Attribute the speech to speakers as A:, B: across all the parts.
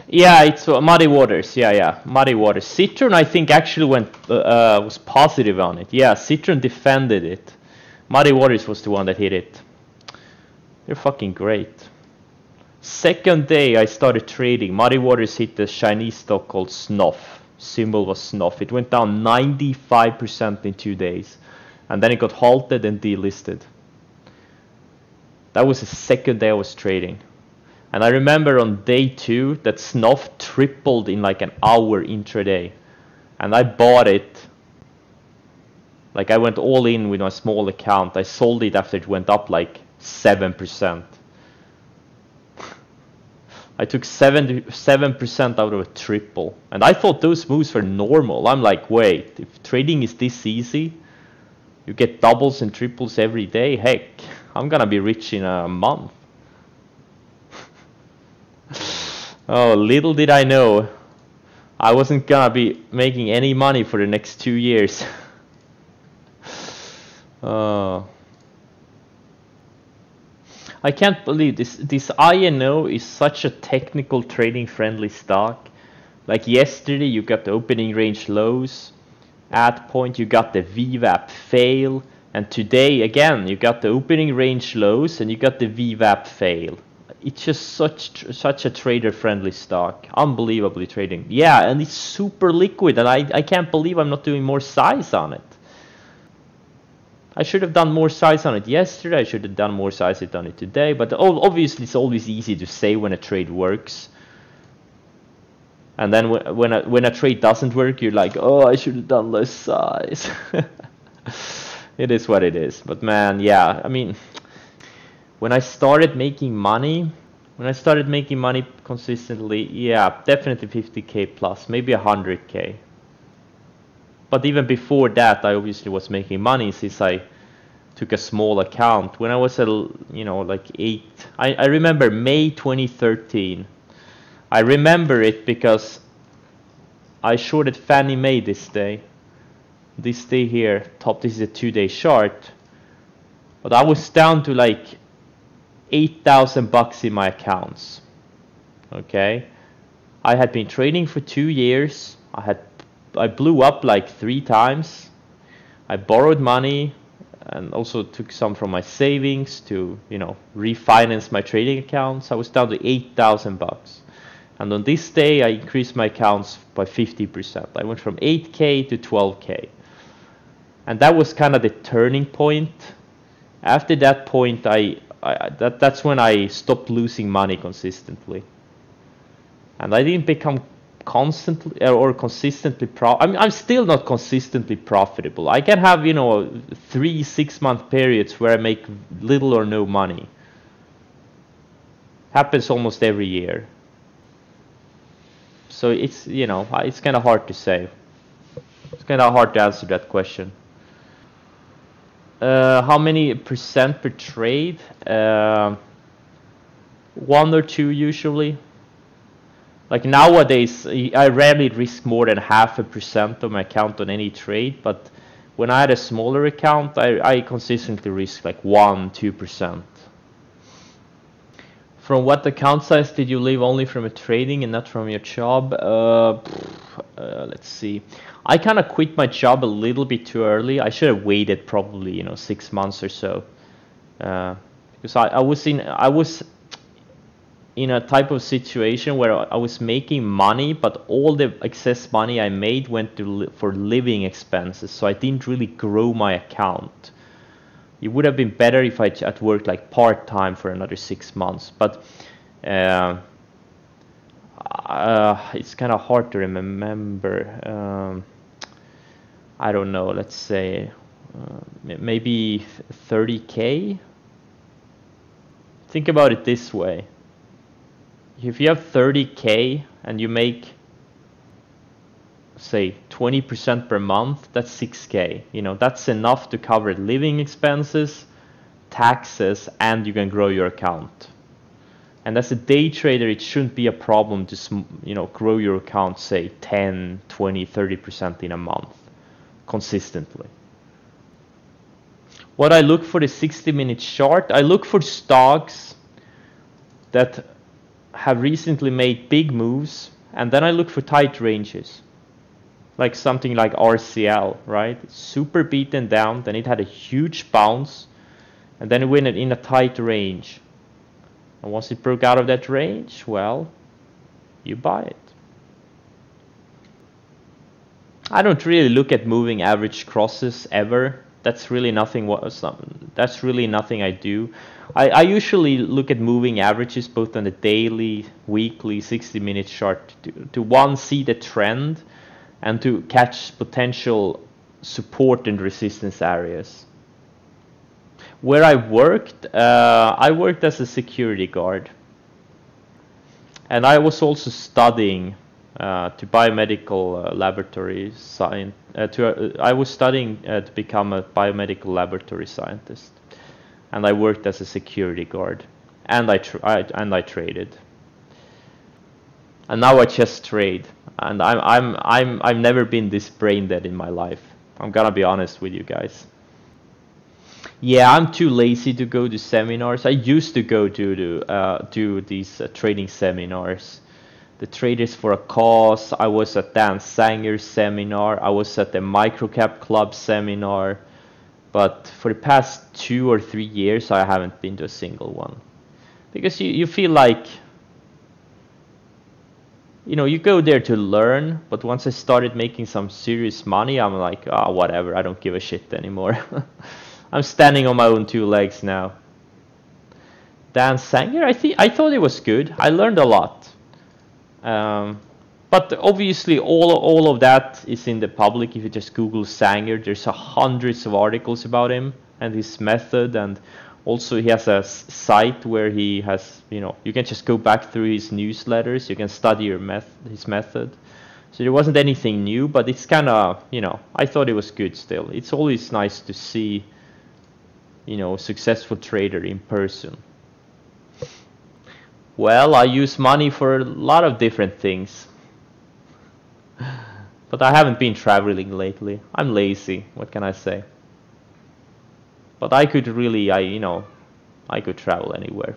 A: Yeah, it's Muddy Waters. Yeah, Muddy Waters. Citron, I think, actually was positive on it. Yeah, Citron defended it. Muddy Waters was the one that hit it. They're fucking great. Second day I started trading, Muddy Waters hit the Chinese stock called Snuff. Symbol was Snuff. It went down 95% in 2 days. And then it got halted and delisted. That was the second day I was trading. And I remember on day 2 that Snuff tripled in like an hour intraday. And I bought it. Like I went all in with my small account. I sold it after it went up like 7%. I took 7% out of a triple. And I thought those moves were normal. I'm like, wait, if trading is this easy, you get doubles and triples every day, heck, I'm gonna be rich in a month. Oh, little did I know, I wasn't gonna be making any money for the next 2 years. I can't believe this INO is such a technical trading friendly stock. Like yesterday you got the opening range lows at point, you got the VWAP fail, and today again you got the opening range lows and you got the VWAP fail. It's just such a trader friendly stock. Unbelievably trading. Yeah, and it's super liquid, and I can't believe I'm not doing more size on it. I should have done more size on it yesterday. I should have done more size on it today. But obviously, it's always easy to say when a trade works. And then when a trade doesn't work, you're like, oh, I should have done less size. It is what it is. But man, yeah, I mean, when I started making money consistently, yeah, definitely 50K plus, maybe 100K. But even before that, I obviously was making money since I took a small account. When I was at, like 8, I remember May 2013. I remember it because I shorted Fannie Mae this day. This day here, top, this is a 2-day chart. But I was down to like 8,000 bucks in my accounts. Okay. I had been trading for 2 years. I blew up like 3 times. I borrowed money and also took some from my savings to, refinance my trading accounts. I was down to 8,000 bucks. And on this day, I increased my accounts by 50%. I went from 8K to 12K. And that was kind of the turning point. After that point, that's when I stopped losing money consistently. And I didn't become consistently I'm still not consistently profitable. I can have 3-6 month periods where I make little or no money. Happens almost every year. So it's it's kind of hard to say. It's kind of hard to answer that question. How many percent per trade? 1 or 2 usually. Like nowadays, I rarely risk more than 0.5% of my account on any trade, but when I had a smaller account, I consistently risk like 1-2%. From what account size did you leave only from a trading and not from your job? Let's see. I kind of quit my job a little bit too early. I should have waited probably 6 months or so, because I was in a type of situation where I was making money, but all the excess money I made went for living expenses, so I didn't really grow my account. It would have been better if I had worked like part-time for another 6 months, but it's kind of hard to remember. I don't know, let's say maybe 30K. Think about it this way. If you have 30K and you make, say, 20% per month, that's 6K. That's enough to cover living expenses, taxes, and you can grow your account. And as a day trader, it shouldn't be a problem to, grow your account, say, 10, 20, 30% in a month consistently. What I look for the 60-minute chart, I look for stocks that have recently made big moves, and then I look for tight ranges, like something like RCL, right? It's super beaten down, then it had a huge bounce, and then it went in a tight range. And once it broke out of that range, well, you buy it. I don't really look at moving average crosses ever. That's really nothing. That's really nothing I do. I usually look at moving averages both on the daily, weekly, 60-minute chart to one, see the trend, and to catch potential support and resistance areas. Where I worked as a security guard, and I was also studying to biomedical laboratory science. I was studying to become a biomedical laboratory scientist, and I worked as a security guard, and I traded, and now I just trade, and I've never been this brain dead in my life. I'm gonna be honest with you guys. Yeah, I'm too lazy to go to seminars. I used to go to these trading seminars. The Traders for a Cause. I was at Dan Sanger's seminar. I was at the Microcap Club seminar. But for the past 2 or 3 years, I haven't been to a single one. Because you feel like, you know, you go there to learn, but once I started making some serious money, I'm like, ah, whatever, I don't give a shit anymore. I'm standing on my own 2 legs now. Dan Sanger, I thought it was good. I learned a lot. But obviously all of that is in the public. If you just Google Sanger, there's hundreds of articles about him and his method, and also he has a site where he has, you know, you can just go back through his newsletters, you can study his method. So there wasn't anything new, but it's kind of, you know, I thought it was good still. It's always nice to see, you know, a successful trader in person. Well, I use money for a lot of different things. But I haven't been traveling lately. I'm lazy, what can I say? But I could really, I could travel anywhere.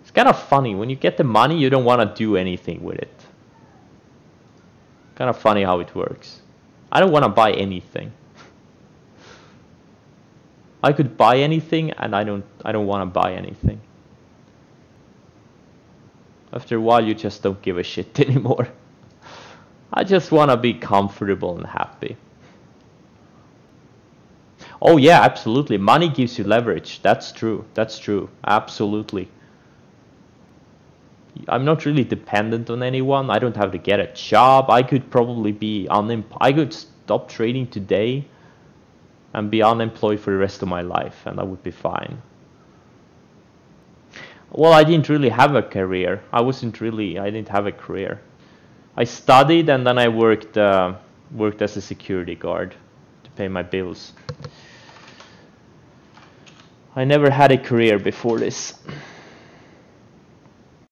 A: It's kind of funny, when you get the money, you don't want to do anything with it. Kind of funny how it works. I don't want to buy anything. I could buy anything, and I don't want to buy anything. After a while, you just don't give a shit anymore. I just want to be comfortable and happy. Oh yeah, absolutely. Money gives you leverage. That's true. That's true. Absolutely. I'm not really dependent on anyone. I don't have to get a job. I could probably be I could stop trading today and be unemployed for the rest of my life, and I would be fine. Well, I didn't really have a career. I didn't have a career. I studied, and then I worked as a security guard to pay my bills. I never had a career before this.